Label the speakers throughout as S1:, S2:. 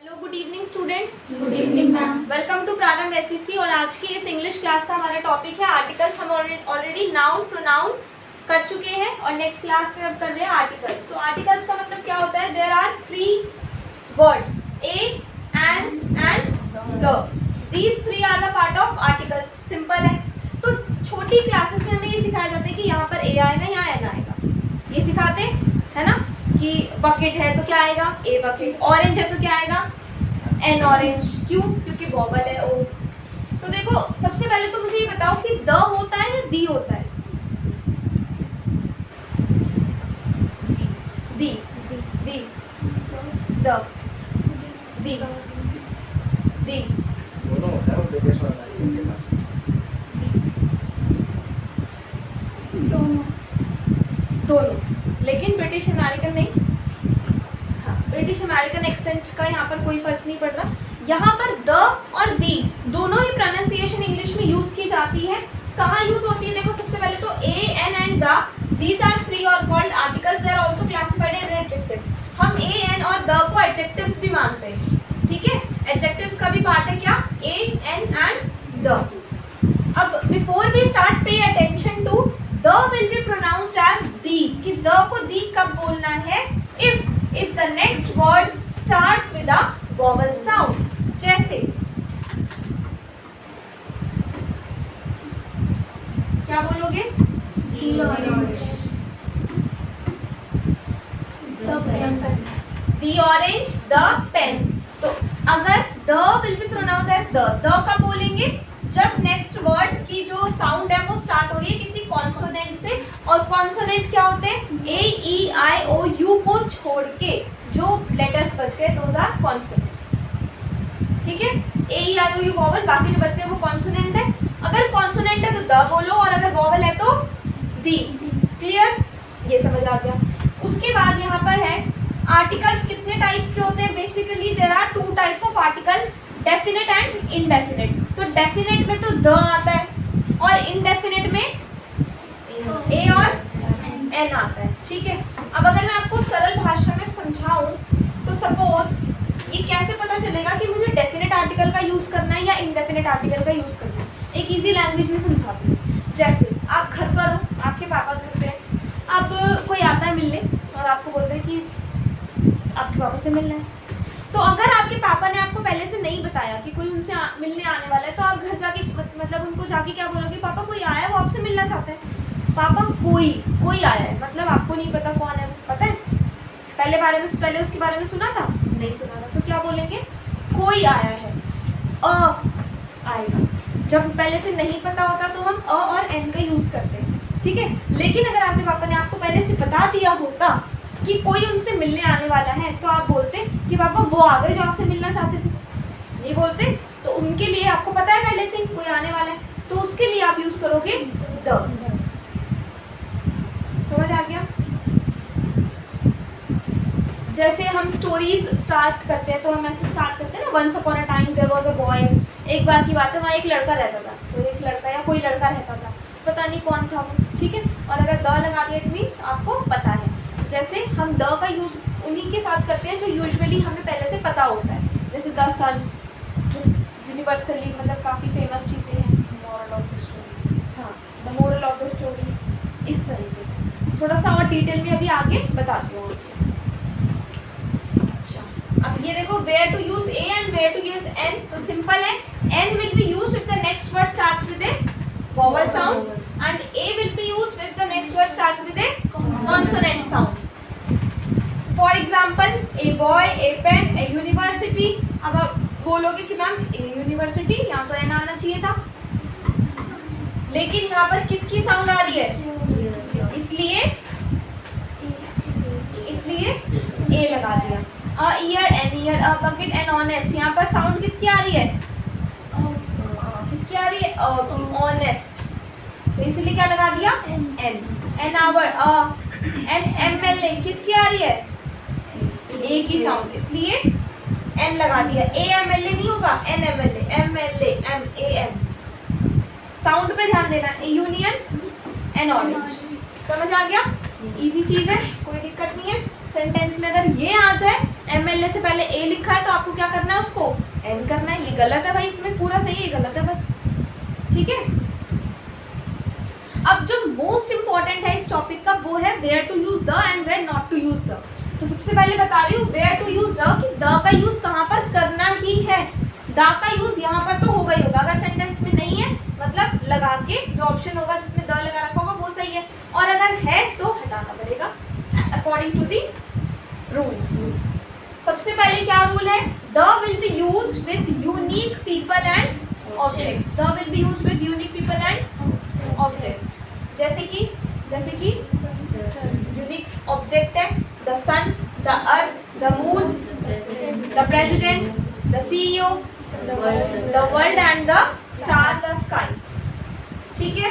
S1: Hello, good evening students.
S2: Good evening ma'am.
S1: Welcome to Prarambh SEC. और आज की इस इंग्लिश क्लास का हमारा टॉपिक है आर्टिकल्स। हम ऑलरेडी नाउन प्रोनाउन कर चुके हैं और नेक्स्ट क्लास में अब कर रहे हैं आर्टिकल्स। तो आर्टिकल्स का मतलब क्या होता है? There are 3 words, a, an and the. These 3 are the part of articles. Simple है। तो छोटी क्लासेस में हमें ये सिखाया जाता है कि यहाँ पर ए आएगा, यहाँ एन आएगा, ये सिखाते है ना। कि बकेट है तो क्या आएगा? A bucket. ऑरेंज है तो क्या आएगा? N orange. क्यों? क्योंकि वॉवल है ओ। तो देखो, सबसे पहले तो मुझे ये बताओ कि द होता है या दी होता है? दी दी द दी दी
S3: दोनों होता है, ब्रिटिश और अमेरिकन के हिसाब से।
S1: दोनों, लेकिन ब्रिटिश अमेरिकन नहीं। हाँ, ब्रिटिश अमेरिकन एक्सेंट का यहाँ पर कोई फर्क नहीं पड़ रहा। यहाँ पर द और दी दोनों ही प्रोनाउंसिएशन इंग्लिश में यूज की जाती है। कहाँ यूज होती है? देखो, सबसे पहले तो a, an and the, these are 3 और called articles. They are also classified as adjectives. हम ए, एन और द को एडजेक्टिव्स भी मानते हैं, ठीक है। एडजेक्टिव्स का भी पार्ट है क्या? A, an and the. अब before we start, pay attention to the will be pronounced as the. कि द को दी कब बोलना है? If the next word starts with a vowel sound. जैसे क्या बोलोगे?
S2: The orange, the pen.
S1: The orange, the pen. तो अगर the will be pronounced as the कब बोलेंगे? जब नेक्स्ट वर्ड की जो साउंड है वो स्टार्ट हो रही है किसी कॉन्सोनेंट से। और कॉन्सोनेंट क्या होते हैं? ए, ई, आई, ओ, यू को छोड़ के जो लेटर्स बच गए दोज आर कॉन्सोनेंट्स, ठीक है। ए, ई, आई, ओ, यू वॉवल, बाकी जो बच गए वो कॉन्सोनेंट है। अगर कॉन्सोनेंट है तो द बोलो, और अगर वॉवल है तो दी। क्लियर? ये समझ आ गया। उसके बाद यहाँ पर है आर्टिकल्स कितने टाइप्स के होते हैं? Basically there are 2 types of article, definite and indefinite. तो डेफिनेट में तो द आता है और इनडेफिनेट में ए और एन आता है, ठीक है। अब अगर मैं आपको सरल भाषा में समझाऊं तो सपोज ये कैसे पता चलेगा कि मुझे डेफिनेट आर्टिकल का यूज करना है या इनडेफिनेट आर्टिकल का यूज करना है? एक इजी लैंग्वेज में समझाती हूँ। जैसे आप घर पर हो, आपके पापा घर पे हैं, अब कोई आता है मिलने और आपको बोलते हैं कि आपके पापा से मिलना है। तो अगर आपके पापा ने आपको पहले से नहीं बताया कि कोई उनसे मिलने आने वाला है, तो आप घर जाके मतलब उनको जाके क्या बोलोगे? पापा कोई आया है, वो आपसे मिलना चाहते हैं। पापा कोई आया है, मतलब आपको नहीं पता कौन है वो, पता है? पहले उसके बारे में सुना था? नहीं सुना था। तो क्या बोलेंगे? कोई आया है, आएगा। जब पहले से नहीं पता होता तो हम और एन का यूज करते हैं, ठीक है। लेकिन अगर आपके पापा ने आपको पहले से बता दिया होता कि कोई उनसे मिलने आने वाला है, तो आप बोलते कि पापा वो आ गए जो आपसे मिलना चाहते थे, ये बोलते। तो उनके लिए आपको पता है पहले से कोई आने वाला है, तो उसके लिए आप यूज करोगे द। समझ आ गया? जैसे हम स्टोरीज स्टार्ट करते हैं तो हम ऐसे स्टार्ट करते हैं ना, once upon a time there was a boy. एक बार की बात है, वहाँ एक लड़का रहता था, तो एक लड़का या कोई लड़का रहता था, पता नहीं कौन था वो, ठीक है। और अगर द लगा दिया इट मीन्स आपको पता है। जैसे हम द का यूज उन्हीं के साथ करते हैं जो यूजुअली हमें पहले से पता होता है। जैसे द सन, जो यूनिवर्सली मतलब काफ़ी फेमस चीज़ें हैं। मोरल ऑफ द स्टोरी, हाँ, the moral of the story. इस तरीके से थोड़ा सा और डिटेल में अभी आगे बताती हूँ। अच्छा, अब ये देखो, where to use a and where to use an. तो सिंपल है, an will be used if the next word starts with a vowel sound and a will be used if the next word starts with a consonant sound. For example, a boy, a pen, a university. अब आप बोलोगे कि ma'am a university, यहाँ तो n आना चाहिए था, लेकिन यहाँ पर किसकी साउंड आ रही है? इसलिए a लगा दिया। a ear, an ear, a bucket, an honest। यहाँ पर साउंड किसकी आ रही है? किसकी आ रही है? ऑनेस्ट। तो इसलिए क्या लगा दिया? An hour, an M L A किसकी आ रही है? ए की साउंड, इसलिए एन लगा दिया। ए एम एल ए नहीं होगा, an M L A, M L A, M A N. Sound पे ध्यान देना। A union, an orange. समझ आ गया? इजी चीज है, कोई दिक्कत नहीं है। सेंटेंस में अगर ये आ जाए MLA से पहले A लिखा है तो आपको क्या करना है, उसको N करना है। ये गलत है भाई, इसमें पूरा सही है, ये गलत है बस, ठीक है। अब जो मोस्ट इंपॉर्टेंट है इस टॉपिक का वो है where to use the and where not to use the. तो सबसे पहले बता रही हूँ वेयर टू यूज द, कि द का यूज कहाँ पर करना ही है। द का यूज यहाँ पर तो होगा ही होगा, अगर सेंटेंस में नहीं है मतलब लगा के जो ऑप्शन होगा जिसमें द लगा रखा होगा वो सही है, और अगर है तो हटाना पड़ेगा अकॉर्डिंग टू दी रूल्स। सबसे पहले क्या रूल है, the will be used with unique people and objects. The will be used with unique people and objects. जैसे कि यूनिक ऑब्जेक्ट है the sun, the earth, the moon, the president, the CEO, the world and the star, the sky, ठीक है।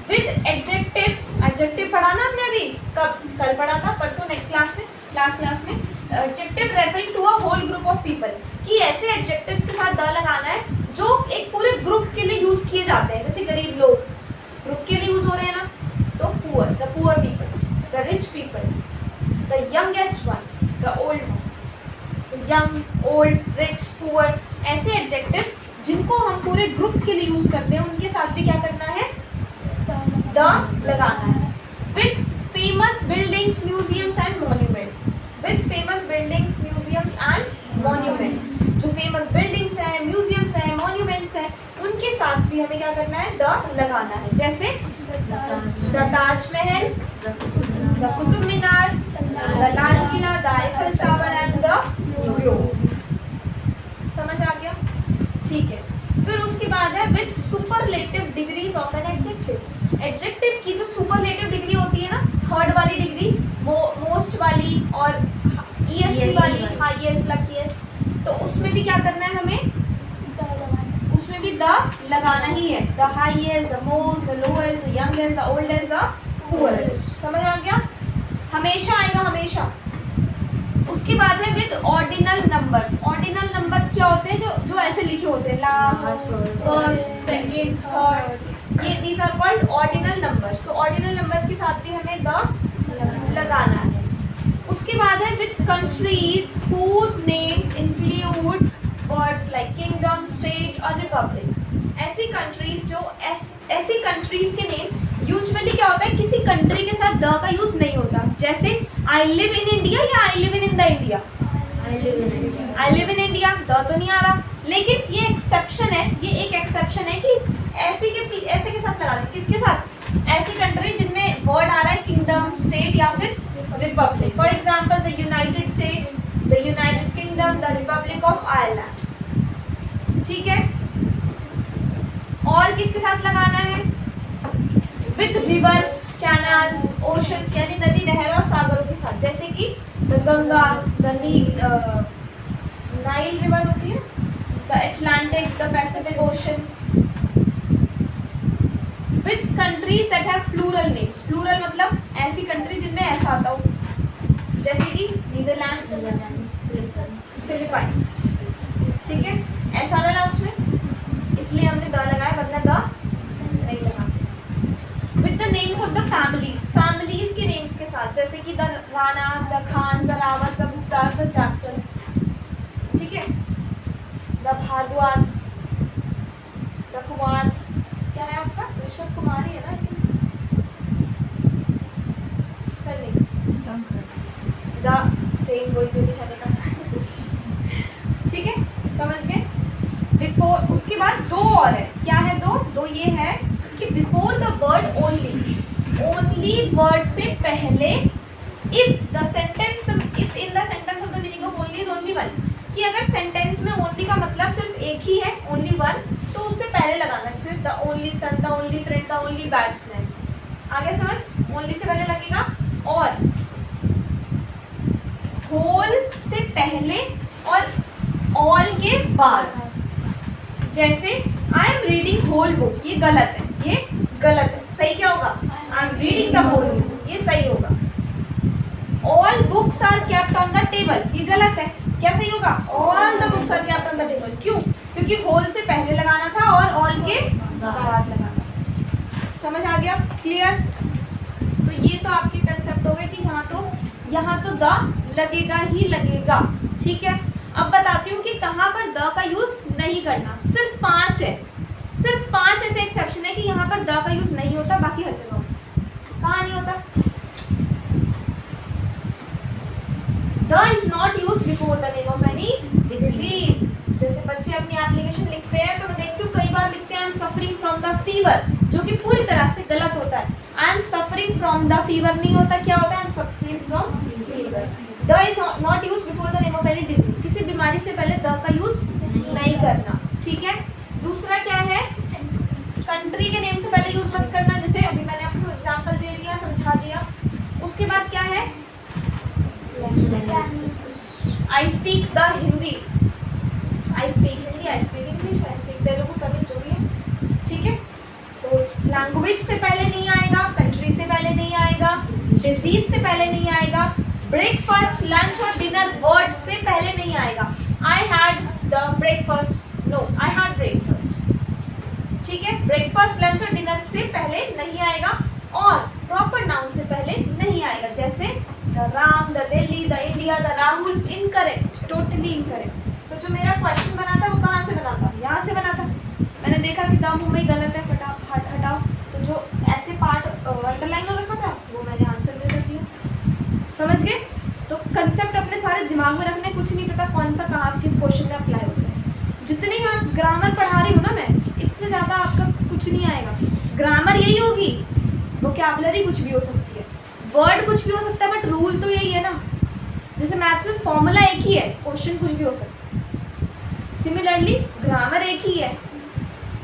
S1: With adjectives, adjective पढ़ा ना हमने अभी, कब, कल पढ़ा था, परसों, नेक्स्ट क्लास में, लास्ट क्लास में। Adjective referring to a whole group of people, कि ऐसे एडजेक्टिव्स के साथ द लगाना है जो एक पूरे ग्रुप के लिए यूज किए जाते हैं। जैसे गरीब लोग ग्रुप के लिए यूज हो रहे हैं ना, तो poor, the poor people, the rich people, the youngest one, the old one, young, old, rich, poor, ऐसे एडजेक्टिव्स जिनको हम पूरे ग्रुप के लिए यूज करते हैं उनके साथ भी क्या करना है, द लगाना है। With famous buildings, museums and monuments, with famous buildings, museums and monuments, जो फेमस बिल्डिंग्स हैं, म्यूजियम्स हैं, मॉन्यूमेंट्स हैं, उनके साथ भी हमें क्या करना है, द लगाना है। जैसे the Taj Mahal, the Qutub Minar, the Lal Qila, the Eiffel tower and the globe. समझ आ गया, ठीक है। फिर उसके बाद है with superlative degrees of an adjective. Adjective की जो सुपरलेटिव डिग्री होती है ना, थर्ड वाली डिग्री, मोस्ट वाली और EST वाली, हाईएस्ट, लकीएस्ट, तो उसमें भी क्या करना है हमें, उसमें भी द लगाना ही है। The highest, the most, the lowest, the youngest, the oldest, the poorest. समझ आ गया, हमेशा आएगा, हमेशा। उसके बाद है with ordinal numbers. Ordinal numbers क्या होते हैं, जो ऐसे लिखे होते हैं, लास्ट, फर्स्ट, सेकंड, थर्ड, ये these are called ordinal numbers. तो ऑर्डिनल नंबर्स के साथ भी हमें द लगाना है। उसके बाद है with countries whose names include words like kingdom, state और रिपब्लिक। ऐसी कंट्रीज जो ऐसी कंट्रीज के नेम यूजुअली क्या होता है, किसी कंट्री के साथ द का यूज नहीं होता। जैसे आई लिव इन इंडिया या I live in the India, I live in India, the तो नहीं आ रहा। लेकिन ये एक्सेप्शन है, ये एक एक्सेप्शन है कि ऐसे के साथ लगा रहे, किसके साथ, ऐसी कंट्री जिनमें वर्ड आ रहा है किंगडम, स्टेट या फिर Republic. For example the United states, the United kingdom, the Republic of Ireland, ठीक है। और किसके साथ लगाना है, विद रिवर्स, कैनाल्स, ओशंस यानी नदी, नहर और सागरों के साथ। जैसे कि the Ganga, the Nile river होती है, the Atlantic, the Pacific ocean. With countries that have plural names. Plural मतलब ऐसी कंट्री जिनमें ऐसा आता हो, जैसे कि नीदरलैंड्स, फिलीपाइंस, ठीक है। ऐसा ना लास्ट में, इसलिए हमने द लगाया, वरना द नहीं लगा। With the names of the families, families के नेम्स के साथ, जैसे कि the Rana, the Khan, the Rawat, the Guptas, the Jacksons, ठीक है। द भारद्वाज, द कुमार्स, क्या है आपका, ऋषभ कुमार ही है ना, सर नहीं, द सेम वही जो निशाने का, ठीक है, समझ गए। बिफोर, उसके बाद दो और है, क्या है दो ये है कि before the word only, only word से पहले, if in the sentence of the meaning of only is only one, कि अगर सेंटेंस में ओनली का मतलब सिर्फ एक ही है, ओनली वन, तो उससे पहले लगाना है सिर्फ the only son, the only friend, the only batsman. आगे समझ, ओनली से पहले लगेगा। और होल से पहले और ऑल के बाद, जैसे I am reading whole book, ये गलत है, ये गलत है। सही क्या होगा, I am reading the whole book, ये सही होगा। All books are kept on the table, ये गलत है। क्या सही होगा, all the books are kept on the table. क्यों, क्योंकि होल से पहले लगाना था और ऑल के बाद लगाना। समझ आ गया, क्लियर। तो ये तो आपके कंसेप्ट हो गए कि यहाँ तो द लगेगा ही लगेगा, ठीक है, अब बताती हूँ कि कहाँ पर द का यूज नहीं करना। सिर्फ 5 है, सिर्फ 5 ऐसे एक्सेप्शन है कि यहाँ पर द का यूज नहीं होता, बाकी हर जगह होता। कहाँ नहीं होता? The is not use before the name of any disease. जैसे बच्चे अपनी एप्लीकेशन लिखते हैं तो मैं देखती हूँ कई बार लिखते हैं I am suffering from the fever, जो कि पूरी तरह से गलत होता है। I am suffering from the fever नहीं होता, क्या होता है? I am suffering from fever. The is not use before the name of any disease, किसी बीमारी से पहले द का यूज नहीं करना, ठीक है। दूसरा क्या है? कंट्री के नेम से पहले यूज मत करना, जैसे अभी मैंने आपको एग्जांपल दे दिया, समझा दिया। उसके बाद क्या है? I speak the Hindi, I speak Hindi, I speak English, I speak Telugu, Tamil, जो भी है, ठीक है। तो लैंग्वेज से पहले नहीं आएगा, कंट्री से पहले नहीं आएगा, डिजीज से पहले नहीं आएगा, ब्रेकफास्ट, लंच और डिनर वर्ड से पहले नहीं आएगा। I had the breakfast, no, I had breakfast, ठीक है। ब्रेकफास्ट, लंच और डिनर से पहले नहीं आएगा और प्रॉपर नाउन से पहले नहीं आएगा, जैसे the Ram, the Delhi, the India, the Rahul. Incorrect, totally incorrect. तो जो मेरा क्वेश्चन बना था वो कहाँ से बना था? यहाँ से बना था। मैंने देखा कि द मुंबई गलत है, हटाओ। तो जो ऐसे पार्ट अंडरलाइन हो रखा था वो मैंने आंसर में कर दिया। समझ गए? तो कंसेप्ट अपने सारे दिमाग में रखने, कुछ नहीं पता कौन सा कहाँ किस क्वेश्चन में अप्लाई हो जाए। जितनी आप ग्रामर पढ़ा रही हूँ ना मैं, इससे ज़्यादा आपका कुछ नहीं आएगा। ग्रामर यही होगी, वोकैबुलरी कुछ भी हो सकती है, वर्ड कुछ भी हो सकता है, बट रूल तो यही है ना। जैसे मैथ्स में फॉर्मूला एक ही है, क्वेश्चन कुछ भी हो सकता है। सिमिलरली ग्रामर एक ही है,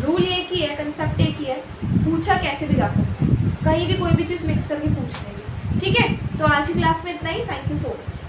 S1: रूल एक ही है, कंसेप्ट एक ही है, पूछा कैसे भी जा सकता है, कहीं भी कोई भी चीज़ मिक्स करके पूछ लेंगे, ठीक है। तो आज की क्लास में इतना ही। Thank you so much.